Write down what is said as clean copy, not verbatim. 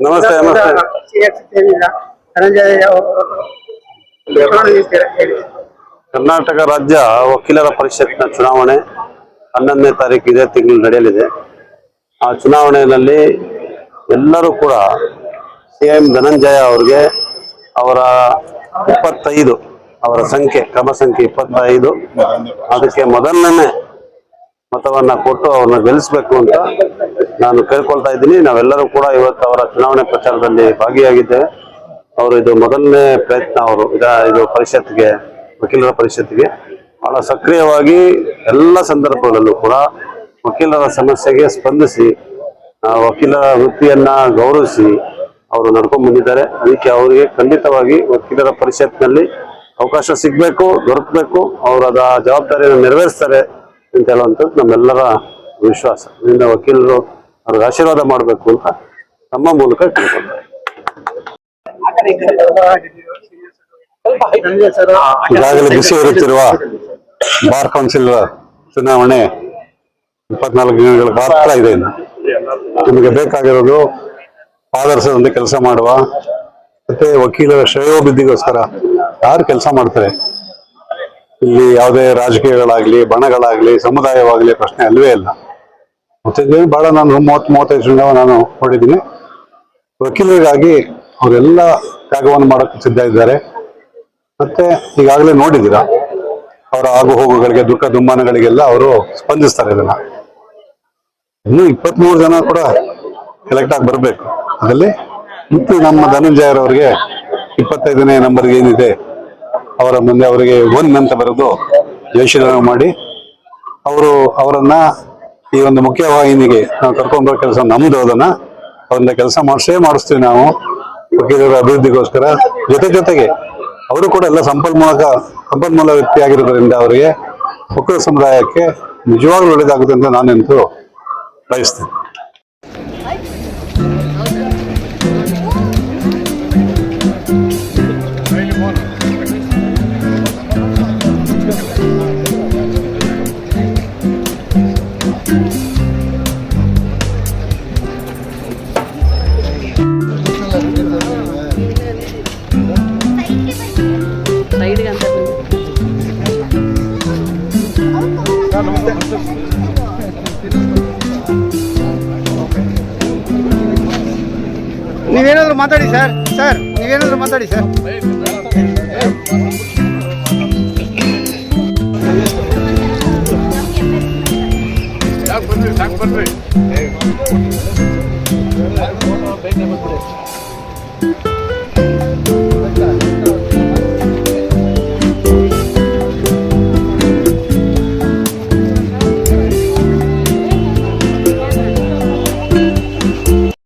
ನಮಸ್ತೆ ನಮಸ್ತೆ. ಕರ್ನಾಟಕ ರಾಜ್ಯ ವಕೀಲರ ಪರಿಷತ್ನ ಚುನಾವಣೆ 11ನೇ ತಾರೀಕು ಇದೇ ತಿಂಗಳು ನಡೆಯಲಿದೆ. ಆ ಚುನಾವಣೆಯಲ್ಲಿ ಎಲ್ಲರೂ ಕೂಡ CM ಧನಂಜಯ ಅವ್ರಿಗೆ ಅವರ 25 ಅವರ ಸಂಖ್ಯೆ ಕ್ರಮ ಸಂಖ್ಯೆ 25 ಅದಕ್ಕೆ ಮೊದಲನೇ ಮತವನ್ನ ಕೊಟ್ಟು ಅವ್ರನ್ನ ಗೆಲ್ಲಿಸಬೇಕು ಅಂತ ನಾನು ಕೇಳ್ಕೊಳ್ತಾ ಇದ್ದೀನಿ. ನಾವೆಲ್ಲರೂ ಕೂಡ ಇವತ್ತು ಅವರ ಚುನಾವಣೆ ಪ್ರಚಾರದಲ್ಲಿ ಭಾಗಿಯಾಗಿದ್ದೇವೆ. ಅವರು ಇದು ಮೊದಲನೇ ಪ್ರಯತ್ನ. ಅವರು ಇದು ಪರಿಷತ್ಗೆ, ವಕೀಲರ ಪರಿಷತ್ಗೆ ಬಹಳ ಸಕ್ರಿಯವಾಗಿ ಎಲ್ಲ ಸಂದರ್ಭಗಳಲ್ಲೂ ಕೂಡ ವಕೀಲರ ಸಮಸ್ಯೆಗೆ ಸ್ಪಂದಿಸಿ ವಕೀಲರ ವೃತ್ತಿಯನ್ನ ಗೌರವಿಸಿ ಅವರು ನಡ್ಕೊಂಡು ಬಂದಿದ್ದಾರೆ. ಅದಕ್ಕೆ ಅವರಿಗೆ ಖಂಡಿತವಾಗಿ ವಕೀಲರ ಪರಿಷತ್ನಲ್ಲಿ ಅವಕಾಶ ಸಿಗಬೇಕು, ದೊರಕಬೇಕು, ಅವರು ಅದ ಜವಾಬ್ದಾರಿಯನ್ನು ನೆರವೇರಿಸ್ತಾರೆ ಅಂತ ಹೇಳುವಂಥದ್ದು ನಮ್ಮೆಲ್ಲರ ವಿಶ್ವಾಸ. ಇದರಿಂದ ವಕೀಲರು ಅವ್ರಿಗೆ ಆಶೀರ್ವಾದ ಮಾಡಬೇಕು ಅಂತ ನಮ್ಮ ಮೂಲಕ ಕೇಳ್ಕೊಳ್ತಾರೆ. ಈಗಾಗಲೇ ಬಿಸಿ ಬರುತ್ತಿರುವ ಬಾರ್ ಕೌನ್ಸಿಲ್ ಚುನಾವಣೆ 24 ದಿನಗಳ ಮಾತ್ರ ಇದೆ. ನಿಮಗೆ ಬೇಕಾಗಿರೋದು ಪಾದರಸದಂತೆ ಕೆಲಸ ಮಾಡುವ ಮತ್ತೆ ವಕೀಲರ ಶ್ರೇಯೋಭಿವೃದ್ಧಿಗೋಸ್ಕರ ಯಾರು ಕೆಲಸ ಮಾಡ್ತಾರೆ. ಇಲ್ಲಿ ಯಾವುದೇ ರಾಜಕೀಯಗಳಾಗ್ಲಿ, ಬಣಗಳಾಗ್ಲಿ, ಸಮುದಾಯವಾಗ್ಲಿ ಪ್ರಶ್ನೆ ಅಲ್ವೇ ಇಲ್ಲ. ಮತ್ತೆ ಬಹಳ ನಾನು 30-35 ಚುನಾವಣೆ ನಾನು ನೋಡಿದ್ದೀನಿ. ವಕೀಲರಿಗಾಗಿ ಅವರೆಲ್ಲ ತ್ಯಾಗವನ್ನು ಮಾಡೋಕ್ಕೆ ಸಿದ್ಧ ಇದ್ದಾರೆ. ಮತ್ತೆ ಈಗಾಗಲೇ ನೋಡಿದ್ದೀರಾ ಅವರ ಆಗು ಹೋಗುಗಳಿಗೆ, ದುಃಖ ದುಮ್ಮಾನಗಳಿಗೆಲ್ಲ ಅವರು ಸ್ಪಂದಿಸ್ತಾರೆ. ಇದನ್ನ ಇನ್ನು 23 ಜನ ಕೂಡ ಎಲೆಕ್ಟ್ ಆಗಿ ಬರಬೇಕು. ಅದರಲ್ಲಿ ಮತ್ತು ನಮ್ಮ ಧನಂಜಯರವರಿಗೆ 25ನೇ ನಂಬರ್ಗೆ ಏನಿದೆ ಅವರ ಮುಂದೆ ಅವರಿಗೆ 1 ಅಂತ ಬರೆದು ಜಯಶೀಲನ ಮಾಡಿ ಅವರನ್ನ ಈ ಒಂದು ಮುಖ್ಯವಾಹಿನಿಗೆ ನಾವು ಕರ್ಕೊಂಡು ಬರೋ ಕೆಲಸ ನಮ್ದು. ಅವ್ರನ್ನ ಕೆಲಸ ಮಾಡಿಸ್ತೀವಿ ನಾವು ವಕೀಲರ ಅಭಿವೃದ್ಧಿಗೋಸ್ಕರ. ಜೊತೆಗೆ ಅವರು ಕೂಡ ಎಲ್ಲ ಸಂಪನ್ಮೂಲ ವ್ಯಕ್ತಿ ಆಗಿರೋದ್ರಿಂದ ಅವರಿಗೆ ವಕೀಲ ಸಮುದಾಯಕ್ಕೆ ನಿಜವಾಗ್ಲೂ ಒಳ್ಳೇದಾಗುತ್ತೆ ಅಂತ ನಾನೆಂತೂ ಬಯಸ್ತೇನೆ. ನೀವೇನಾದ್ರೂ ಮಾತಾಡಿ ಸರ್ ನೀವೇನಾದ್ರೂ ಮಾತಾಡಿ ಸರ್. ಸಾಕು ಬರ್ರಿ